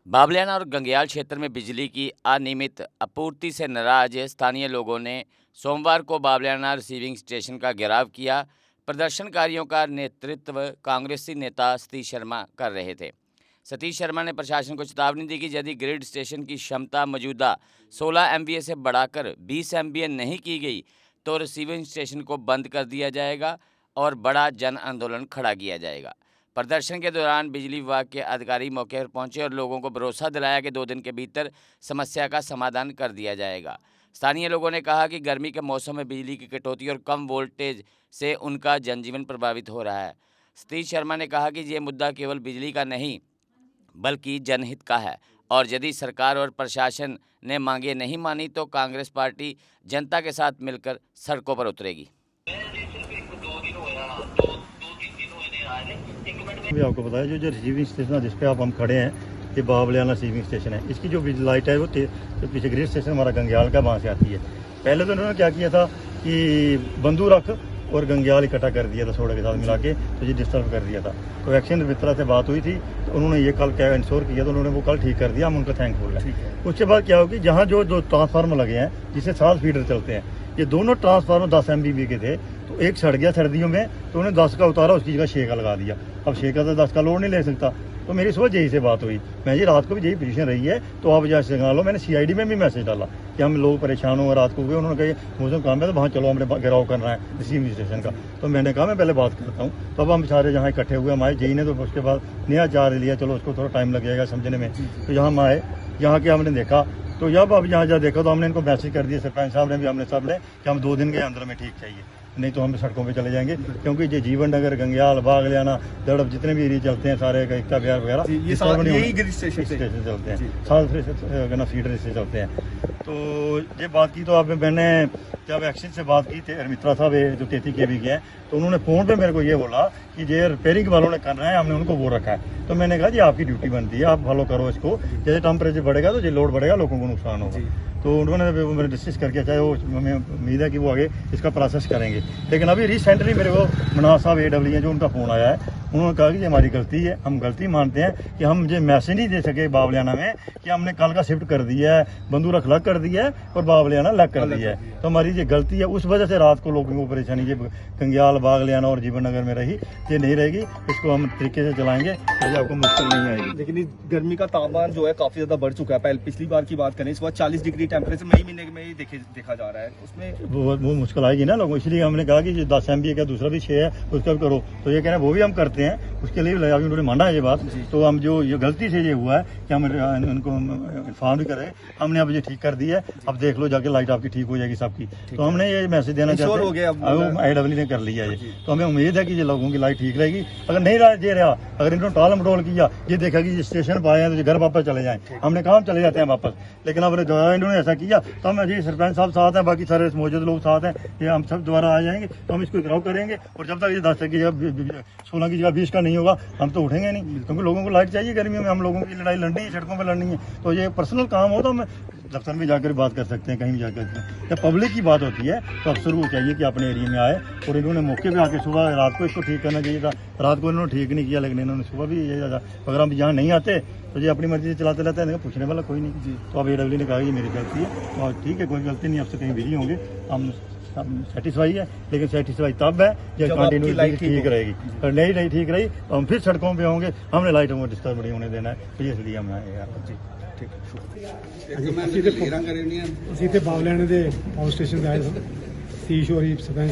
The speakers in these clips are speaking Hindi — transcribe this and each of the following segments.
बावलियाना और गंगयाल क्षेत्र में बिजली की अनियमित आपूर्ति से नाराज स्थानीय लोगों ने सोमवार को बावलियाना रिसीविंग स्टेशन का घेराव किया। प्रदर्शनकारियों का नेतृत्व कांग्रेसी नेता सतीश शर्मा कर रहे थे। सतीश शर्मा ने प्रशासन को चेतावनी दी कि यदि ग्रिड स्टेशन की क्षमता मौजूदा 16 MVA से बढ़ाकर 20 MVA नहीं की गई तो रिसीविंग स्टेशन को बंद कर दिया जाएगा और बड़ा जन आंदोलन खड़ा किया जाएगा। प्रदर्शन के दौरान बिजली विभाग के अधिकारी मौके पर पहुंचे और लोगों को भरोसा दिलाया कि 2 दिन के भीतर समस्या का समाधान कर दिया जाएगा। स्थानीय लोगों ने कहा कि गर्मी के मौसम में बिजली की कटौती और कम वोल्टेज से उनका जनजीवन प्रभावित हो रहा है। सतीश शर्मा ने कहा कि ये मुद्दा केवल बिजली का नहीं बल्कि जनहित का है और यदि सरकार और प्रशासन ने मांगे नहीं मानी तो कांग्रेस पार्टी जनता के साथ मिलकर सड़कों पर उतरेगी। भी आपको बताया जो रिसीविंग स्टेशन है जिस पे आप हम खड़े हैं, ये बावलियाना रिसीविंग स्टेशन है। इसकी जो लाइट है वो तो पीछे ग्रिड स्टेशन हमारा गंगयाल का वहाँ से आती है। पहले तो इन्होंने क्या किया था कि बंदू रख और गंगयाल इकट्ठा कर दिया था सोडा के साथ मिला के, तो ये डिस्टर्ब कर दिया था। तो एक्शन मित्रा से बात हुई थी तो उन्होंने ये कल क्या इंश्योर किया तो उन्होंने वो कल ठीक कर दिया, हम उनका थैंकफुल है। उसके बाद क्या होगी, जहाँ जो ट्रांसफार्मर लगे हैं जिससे 7 फीडर चलते हैं, ये दोनों ट्रांसफार्मर 10 MVA के थे, तो एक सड़ गया सर्दियों में तो उन्होंने 10 का उतारा, उसकी जगह 6 का लगा दिया। अब 6 का तो 10 का लोड नहीं ले सकता। तो मेरी सुबह यही से बात हुई, मैं ये रात को भी यही पोजीशन रही है तो आप जैसे सिग्नल लो। मैंने CID में भी मैसेज डाला कि हम लोग परेशान हो रात को हुए। उन्होंने कहा मौसम काम है तो वहाँ चलो, हमने घेराव करना है रिसीविंग स्टेशन का। तो मैंने कहा मैं पहले बात करता हूँ। तो अब हम सारे जहाँ इकट्ठे हुए हम आए JE ने, तो उसके बाद नया चार्ज लिया, चलो उसको थोड़ा टाइम लग जाएगा समझने में। तो यहाँ हम आए, यहाँ के हमने देखा तो जब अब यहाँ देखा तो हमने इनको मैसेज कर दिया, सरपंच साहब ने भी, हमने सब ने, कि हम 2 दिन के अंदर में ठीक चाहिए, नहीं तो हम सड़कों पे चले जाएंगे। क्योंकि ये जीवन नगर, गंगयाल, बावलियाना, दड़ब जितने भी एरिया चलते हैं सारे का बिहार वगैरह, ये स्टेशन चलते हैं, 7 फीडर से चलते हैं। तो ये बात की तो अब मैंने जब एक्शन से बात की थे मित्रा साहब जो 33 kV के हैं, तो उन्होंने फ़ोन पे मेरे को ये बोला कि ये रिपेयरिंग वालों ने करना है, हमने उनको वो रखा है। तो मैंने कहा जी आपकी ड्यूटी बनती है, आप फॉलो करो इसको। जैसे टेम्परेचर बढ़ेगा तो ये लोड बढ़ेगा, लोगों को नुकसान होगा। तो उन्होंने डिस्कस करके, चाहे वो हमें उम्मीद है कि वो आगे इसका प्रोसेस करेंगे। लेकिन अभी रिसेंटली मेरे को मनाज साहब AW हैं जो उनका फ़ोन आया है, उन्होंने कहा कि ये हमारी गलती है, हम गलती मानते हैं कि हम ये मैसेज नहीं दे सके बावलियाना में कि हमने कल का शिफ्ट कर दिया है, बंदूर अलग कर दिया है और बावलियाना अलग कर दिया है। तो हमारी ये गलती है, उस वजह से रात को लोगों को परेशानी ये गंगयाल, बावलियाना और जीवन नगर में रही। ये नहीं रहेगी, इसको हम तरीके से चलाएंगे तो आपको मुश्किल नहीं आएगी। लेकिन इस गर्मी का तापमान जो है काफी ज्यादा बढ़ चुका है। पहले पिछली बार की बात करें, इस बार 40 डिग्री टेम्परेचर मई महीने में ही देखा जा रहा है। उसमें वो मुश्किल आएगी ना लोगों, इसलिए हमने कहा कि 10 MVA का दूसरा भी 6 है उसका भी करो। तो ये कह रहे हैं वो भी हम करते हैं, उसके लिए अभी उन्होंने माना है ये बात। तो हम जो ये गलती से ये हुआ है कि हम इनको इन्फॉर्म भी करें, हमने अब ये ठीक कर दी है। अब देख लो जाके लाइट आपकी ठीक हो जाएगी सबकी। तो हमने ये मैसेज देना चाहते हैं, IW ने कर लिया है। तो हमें उम्मीद है कि ये लोगों की लाइट ठीक रहेगी। अगर नहीं दे रहा, अगर इन्होंने टाल मटोल किया, ये देखा कि स्टेशन पर आए हैं तो घर वापस चले जाएं, हमने कहा हम चले जाते हैं वापस। लेकिन अब इन्होंने ऐसा किया तो हम जी सरपंच साहब साथ हैं, बाकी सारे मौजूद लोग साथ हैं, ये हम सब दोबारा आ जाएंगे तो हम इसको घेराव करेंगे। और जब तक ये 10 की जगह 16 की जगह 20 का नहीं होगा हम तो उठेंगे नहीं, क्योंकि लोगों को लाइट चाहिए। गर्मियों में हम लोगों की लड़ाई लड़नी है, सड़कों पर लड़नी है। तो ये पर्सनल काम हो तो हम दफ्तर में जाकर बात कर सकते हैं, कहीं भी जाकर। जब पब्लिक की बात होती है तो अफसर को चाहिए कि अपने एरिया में आए। और इन्होंने मौके पे आके सुबह रात को इसको ठीक करना चाहिए था, रात को इन्होंने ठीक नहीं किया, लेकिन इन्होंने सुबह भी ये अगर हम यहाँ नहीं आते तो ये अपनी मर्जी से चलाते रहते हैं, पूछने वाला कोई नहीं। तो अब AW ने कहा कि मेरी गलती है, तो ठीक है कोई गलती नहीं, आपसे कहीं बिजी होंगे, हम सेटिस्फाई है। लेकिन सेटिस्फाई तब है जब कंटिन्यू ठीक रहेगी। और नहीं ठीक रही तो हम फिर सड़कों पे होंगे, हमने लाइटों को डिस्टर्ब नहीं होने देना है। तो ये इसलिए हम आए यार जी। ठीक ਅਸੀਂ ਤੇ ਬਾਵਲਿਆਣੇ ਦੇ ਪਾਵਰ ਸਟੇਸ਼ਨ ਤੇ ਆਏ ਸਨ। ਸੀਸ਼ ਹੋਰੀ, ਸਰਪੰਚ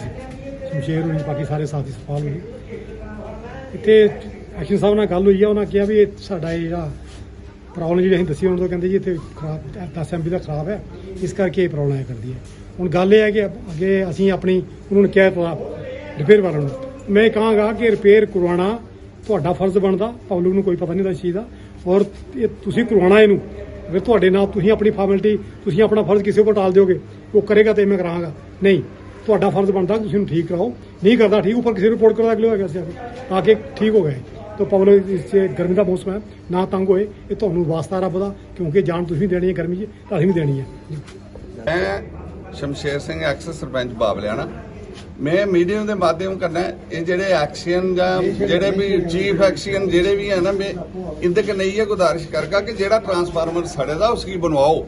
ਸ਼ਮਸ਼ੇਰ ਹੋਰੀ, ਬਾਕੀ ਸਾਰੇ ਸਾਥੀ ਸਫਾਲ ਹੋਈ। ਇੱਥੇ ਐਕਸ਼ਨ ਸਾਹਿਬ ਨਾਲ ਗੱਲ ਹੋਈ ਆ, ਉਹਨਾਂ ਕਿਹਾ ਵੀ ਇਹ ਸਾਡਾ ਇਹ ਜਿਹੜਾ ਪ੍ਰੋਬਲਮ ਜਿਹੜੀ ਅਸੀਂ ਦੱਸੀ, ਉਹਨਾਂ ਤੋਂ ਕਹਿੰਦੇ ਜੀ ਇੱਥੇ ਖਰਾਬ 10 MB ਦਾ ਖਰਾਬ ਹੈ, ਇਸ ਕਰਕੇ ਇਹ ਪ੍ਰੋਬਲਮ ਆਇਆ ਕਰਦੀ ਹੈ। ਹੁਣ ਗੱਲ ਇਹ ਹੈ ਕਿ ਅੱਗੇ ਅਸੀਂ ਆਪਣੀ ਉਹਨਾਂ ਨੂੰ ਕਿਹਾ ਰਿਪੇਅਰ ਵਾਲਿਆਂ ਨੂੰ, ਮੈਂ ਕਹਾਂਗਾ ਕਿ ਰਿਪੇਅਰ ਕਰਵਾਉਣਾ ਤੁਹਾਡਾ ਫਰਜ਼ ਬਣਦਾ, ਪਬਲਿਕ ਨੂੰ ਕੋਈ ਪਤਾ ਨਹੀਂ ਦਾ ਇਸ ਚੀਜ਼ ਦਾ। ਔਰ ਇਹ ਤੁਸੀਂ ਕਰਵਾਉਣਾ ਇਹਨੂੰ, ਅਗਰ ਤੁਹਾਡੇ ਨਾਲ ਤੁਸੀਂ ਆਪਣੀ ਫਾਰਮੈਲਿਟੀ, ਤੁਸੀਂ ਆਪਣਾ ਫਰਜ਼ ਕਿਸੇ ਉੱਪਰ ਟਾਲ ਦਿਓਗੇ, ਉਹ ਕਰੇਗਾ ਤੇ ਮੈਂ ਕਰਾਂਗਾ ਨਹੀਂ। ਤੁਹਾਡਾ ਫਰਜ਼ ਬਣਦਾ ਤੁਸੀਂ ਉਹਨੂੰ ਠੀਕ ਕਰਾਓ, ਨਹੀਂ ਕਰਦਾ ਠੀਕ ਉੱਪਰ ਕਿਸੇ ਰਿਪੋर्ट करवा के लो ਤਾਂ ਕਿ ਠੀਕ ਹੋ ਗਏ। तो पब्लिक इस गर्मी का मौसम है, ना तंग होए, ये ਤੁਹਾਨੂੰ ਵਾਸਤਾ ਰੱਬ ਦਾ, क्योंकि जान ਤੁਸੀਂ देनी है गर्मी 'ਚ ਤਾਂ ਅਸੀਂ भी देनी है। मैं शमशेर सिंह एक्स सरपंच बावलियाना मैं मीडियम के माध्यम करना ये जेडे एक्शन या जेडे भी चीफ एक्शन जेडे भी है ना, मैं इनके के नहीं है गुजारिश करगा कि जेड़ा ट्रांसफार्मर सड़ेगा उसकी बनवाओ।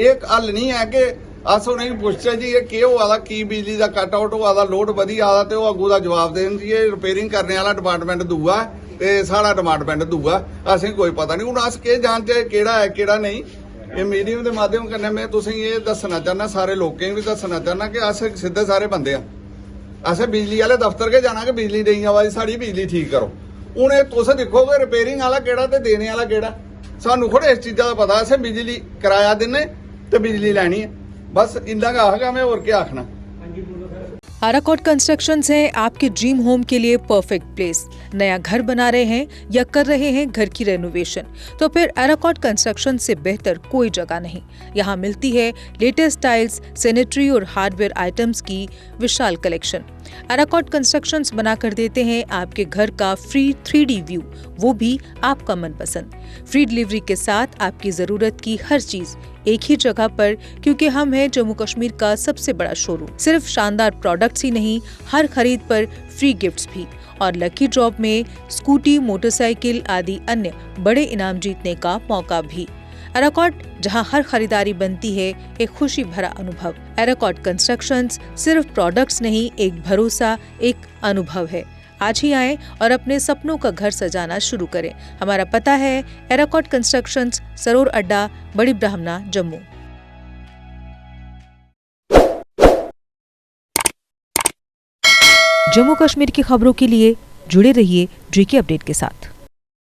एक हल नहीं है कि अस उन्हें पूछते जी ये क्या हुआ की बिजली का कट आउट हुआ लोड वधी आदा तो अगू का जवाब देन जी ये रिपेयरिंग करने वाला डिपार्टमेंट दूआ ते साड़ा डिपार्टमेंट दूआ, असें कोई पता नहीं। हुण अस के जानते केड़ा है केड़ा नहीं। ये मीडियम के माध्यम कन्नै मैं तुसें ये दसना चाहना, सारे लोकें भी दसना चाहना कि अस सीधे सारे बंदे आ, असें बिजली वाले दफ्तर के जाना कि बिजली नहीं आवा दी साड़ी बिजली ठीक करो। हूँ तुस देखोगे रिपेयरिंग वाला केड़ा ते देने वाला केड़ा, सानू थोड़े इस चीज़ा का पता। असें बिजली किराया दिन्ने ते बिजली लैनी है, बस इन्ना का आखगा मैं, और क्या आखना। आराकोट कंस्ट्रक्शंस है आपके ड्रीम होम के लिए परफेक्ट प्लेस। नया घर बना रहे हैं या कर रहे हैं घर की रेनोवेशन, तो फिर आराकोट कंस्ट्रक्शन से बेहतर कोई जगह नहीं। यहाँ मिलती है लेटेस्ट टाइल्स, सैनिटरी और हार्डवेयर आइटम्स की विशाल कलेक्शन। आराकोट कंस्ट्रक्शंस बना कर देते हैं आपके घर का फ्री 3D व्यू, वो भी आपका मनपसंद। फ्री डिलीवरी के साथ आपकी जरूरत की हर चीज एक ही जगह पर, क्योंकि हम हैं जम्मू कश्मीर का सबसे बड़ा शोरूम। सिर्फ शानदार प्रोडक्ट्स ही नहीं, हर खरीद पर फ्री गिफ्ट्स भी, और लकी ड्रॉप में स्कूटी, मोटरसाइकिल आदि अन्य बड़े इनाम जीतने का मौका भी। आराकोट, जहां हर खरीदारी बनती है एक खुशी भरा अनुभव। आराकोट कंस्ट्रक्शंस सिर्फ प्रोडक्ट्स नहीं, एक भरोसा, एक अनुभव है। आज ही आएं और अपने सपनों का घर सजाना शुरू करें। हमारा पता है आराकोट कंस्ट्रक्शंस, सरोर अड्डा, बड़ी ब्राह्मणा, जम्मू। जम्मू कश्मीर की खबरों के लिए जुड़े रहिए GK अपडेट के साथ।